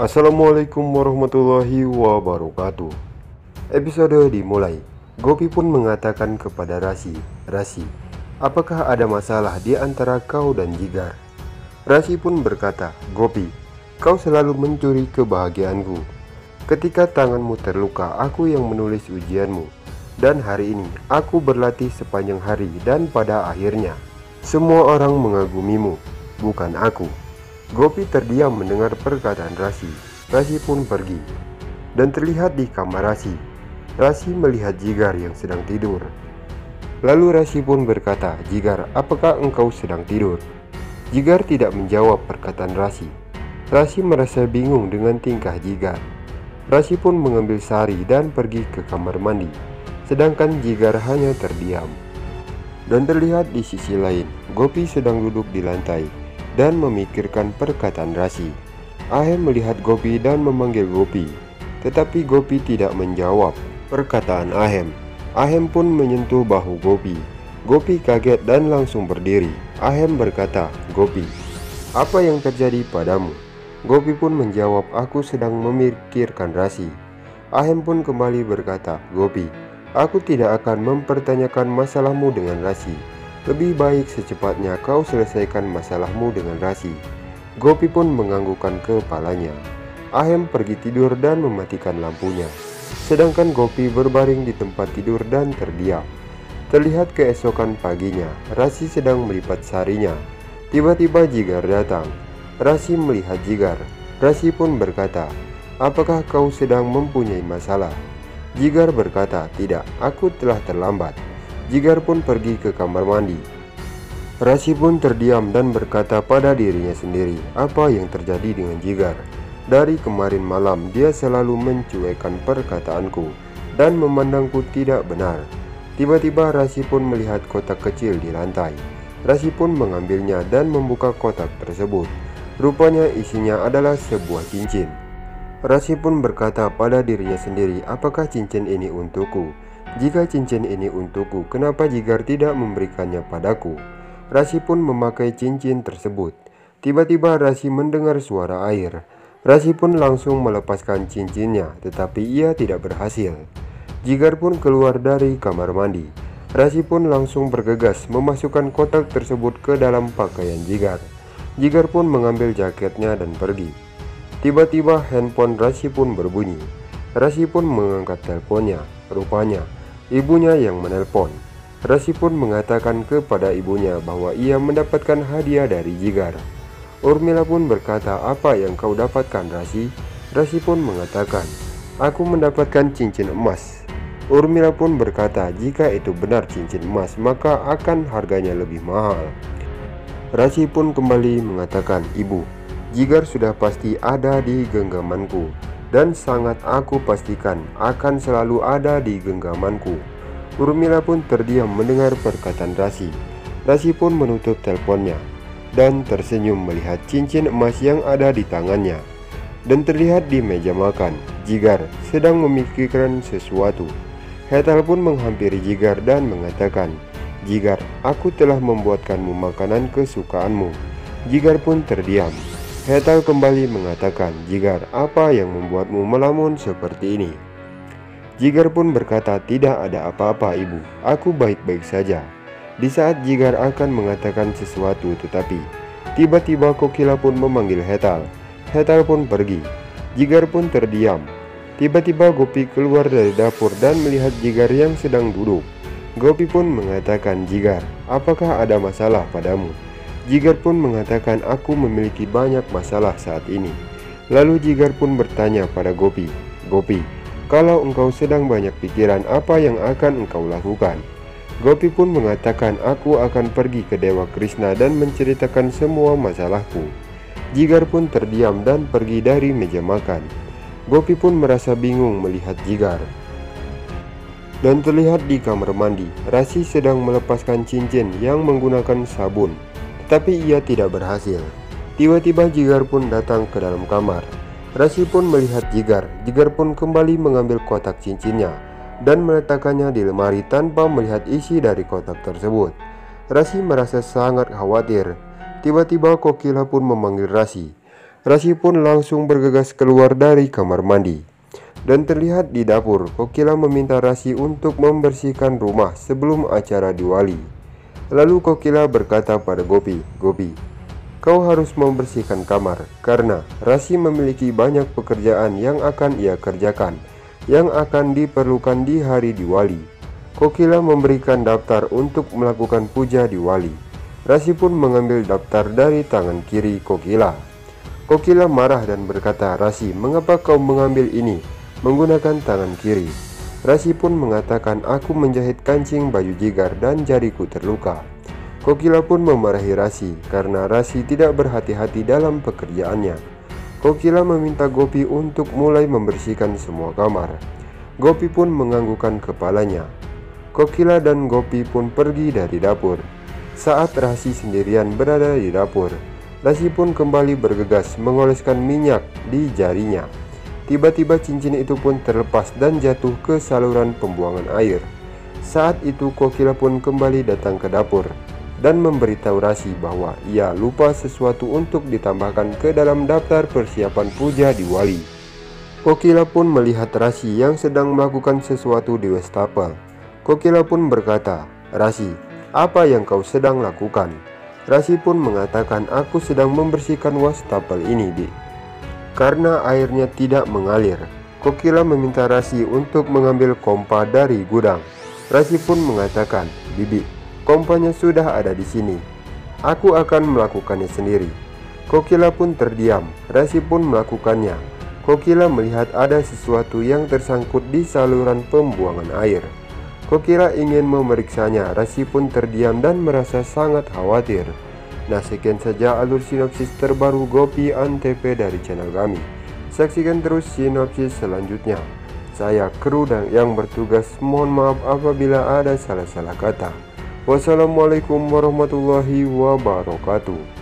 Assalamualaikum warahmatullahi wabarakatuh. Episode dimulai. Gopi pun mengatakan kepada Rasi, "Rasi, apakah ada masalah di antara kau dan Jigar?" Rasi pun berkata, "Gopi, kau selalu mencuri kebahagiaanku. Ketika tanganmu terluka, aku yang menulis ujianmu. Dan hari ini, aku berlatih sepanjang hari dan pada akhirnya, semua orang mengagumimu, bukan aku." Gopi terdiam mendengar perkataan Rasi. Rasi pun pergi. Dan terlihat di kamar Rasi, Rasi melihat Jigar yang sedang tidur. Lalu Rasi pun berkata, "Jigar, apakah engkau sedang tidur?" Jigar tidak menjawab perkataan Rasi. Rasi merasa bingung dengan tingkah Jigar. Rasi pun mengambil sari dan pergi ke kamar mandi, sedangkan Jigar hanya terdiam. Dan terlihat di sisi lain, Gopi sedang duduk di lantai dan memikirkan perkataan Rasi. Ahem melihat Gopi dan memanggil Gopi, tetapi Gopi tidak menjawab perkataan Ahem. Ahem pun menyentuh bahu Gopi. Gopi kaget dan langsung berdiri. Ahem berkata, "Gopi, apa yang terjadi padamu?" Gopi pun menjawab, "Aku sedang memikirkan Rasi." Ahem pun kembali berkata, "Gopi, aku tidak akan mempertanyakan masalahmu dengan Rasi. Lebih baik secepatnya kau selesaikan masalahmu dengan Rasi." Gopi pun menganggukkan kepalanya. Ahem pergi tidur dan mematikan lampunya, sedangkan Gopi berbaring di tempat tidur dan terdiam. Terlihat keesokan paginya, Rasi sedang melipat sarinya. Tiba-tiba Jigar datang. Rasi melihat Jigar. Rasi pun berkata, "Apakah kau sedang mempunyai masalah?" Jigar berkata, "Tidak, aku telah terlambat." Jigar pun pergi ke kamar mandi. Rasi pun terdiam dan berkata pada dirinya sendiri, apa yang terjadi dengan Jigar? Dari kemarin malam dia selalu mencuekkan perkataanku dan memandangku tidak benar. Tiba-tiba Rasi pun melihat kotak kecil di lantai. Rasi pun mengambilnya dan membuka kotak tersebut. Rupanya isinya adalah sebuah cincin. Rasi pun berkata pada dirinya sendiri, apakah cincin ini untukku? Jika cincin ini untukku, kenapa Jigar tidak memberikannya padaku? Rasi pun memakai cincin tersebut. Tiba-tiba Rasi mendengar suara air. Rasi pun langsung melepaskan cincinnya, tetapi ia tidak berhasil. Jigar pun keluar dari kamar mandi. Rasi pun langsung bergegas memasukkan kotak tersebut ke dalam pakaian Jigar. Jigar pun mengambil jaketnya dan pergi. Tiba-tiba handphone Rasi pun berbunyi. Rasi pun mengangkat teleponnya. Rupanya ibunya yang menelpon. Rasi pun mengatakan kepada ibunya bahwa ia mendapatkan hadiah dari Jigar. Urmila pun berkata, "Apa yang kau dapatkan, Rasi?" Rasi pun mengatakan, "Aku mendapatkan cincin emas." Urmila pun berkata, "Jika itu benar cincin emas, maka akan harganya lebih mahal." Rasi pun kembali mengatakan, "Ibu, Jigar sudah pasti ada di genggamanku. Dan sangat aku pastikan akan selalu ada di genggamanku." Urmila pun terdiam mendengar perkataan Rasi. Rasi pun menutup teleponnya dan tersenyum melihat cincin emas yang ada di tangannya. Dan terlihat di meja makan, Jigar sedang memikirkan sesuatu. Hetal pun menghampiri Jigar dan mengatakan, "Jigar, aku telah membuatkanmu makanan kesukaanmu." Jigar pun terdiam. Hetal kembali mengatakan, "Jigar, apa yang membuatmu melamun seperti ini?" Jigar pun berkata, "Tidak ada apa-apa, ibu. Aku baik-baik saja." Di saat Jigar akan mengatakan sesuatu, tetapi tiba-tiba Kokila pun memanggil Hetal. Hetal pun pergi. Jigar pun terdiam. Tiba-tiba Gopi keluar dari dapur dan melihat Jigar yang sedang duduk. Gopi pun mengatakan, "Jigar, apakah ada masalah padamu?" Jigar pun mengatakan, "Aku memiliki banyak masalah saat ini." Lalu Jigar pun bertanya pada Gopi, "Gopi, kalau engkau sedang banyak pikiran, apa yang akan engkau lakukan?" Gopi pun mengatakan, "Aku akan pergi ke Dewa Krishna dan menceritakan semua masalahku." Jigar pun terdiam dan pergi dari meja makan. Gopi pun merasa bingung melihat Jigar. Dan terlihat di kamar mandi, Rasi sedang melepaskan cincin yang menggunakan sabun. Tapi ia tidak berhasil. Tiba-tiba Jigar pun datang ke dalam kamar. Rasi pun melihat Jigar. Jigar pun kembali mengambil kotak cincinnya dan meletakkannya di lemari tanpa melihat isi dari kotak tersebut. Rasi merasa sangat khawatir. Tiba-tiba Kokila pun memanggil Rasi. Rasi pun langsung bergegas keluar dari kamar mandi. Dan terlihat di dapur, Kokila meminta Rasi untuk membersihkan rumah sebelum acara Diwali. Lalu Kokila berkata pada Gopi, "Gopi, kau harus membersihkan kamar karena Rasi memiliki banyak pekerjaan yang akan ia kerjakan, yang akan diperlukan di hari Diwali." Kokila memberikan daftar untuk melakukan puja Diwali. Rasi pun mengambil daftar dari tangan kiri Kokila. Kokila marah dan berkata, "Rasi, mengapa kau mengambil ini menggunakan tangan kiri?" Rasi pun mengatakan, "Aku menjahit kancing baju Jigar dan jariku terluka." Kokila pun memarahi Rasi karena Rasi tidak berhati-hati dalam pekerjaannya. Kokila meminta Gopi untuk mulai membersihkan semua kamar. Gopi pun menganggukkan kepalanya. Kokila dan Gopi pun pergi dari dapur. Saat Rasi sendirian berada di dapur, Rasi pun kembali bergegas mengoleskan minyak di jarinya. Tiba-tiba cincin itu pun terlepas dan jatuh ke saluran pembuangan air. Saat itu Kokila pun kembali datang ke dapur dan memberitahu Rasi bahwa ia lupa sesuatu untuk ditambahkan ke dalam daftar persiapan puja Diwali. Kokila pun melihat Rasi yang sedang melakukan sesuatu di wastafel. Kokila pun berkata, "Rasi, apa yang kau sedang lakukan?" Rasi pun mengatakan, "Aku sedang membersihkan wastafel ini, Bi, karena airnya tidak mengalir." Kokila meminta Rasi untuk mengambil kompa dari gudang. Rasi pun mengatakan, "Bibi, kompanya sudah ada di sini. Aku akan melakukannya sendiri." Kokila pun terdiam. Rasi pun melakukannya. Kokila melihat ada sesuatu yang tersangkut di saluran pembuangan air. Kokila ingin memeriksanya. Rasi pun terdiam dan merasa sangat khawatir. Nah, sekian saja alur sinopsis terbaru Gopi Antv dari channel kami. Saksikan terus sinopsis selanjutnya. Saya kru dan yang bertugas mohon maaf apabila ada salah-salah kata. Wassalamualaikum warahmatullahi wabarakatuh.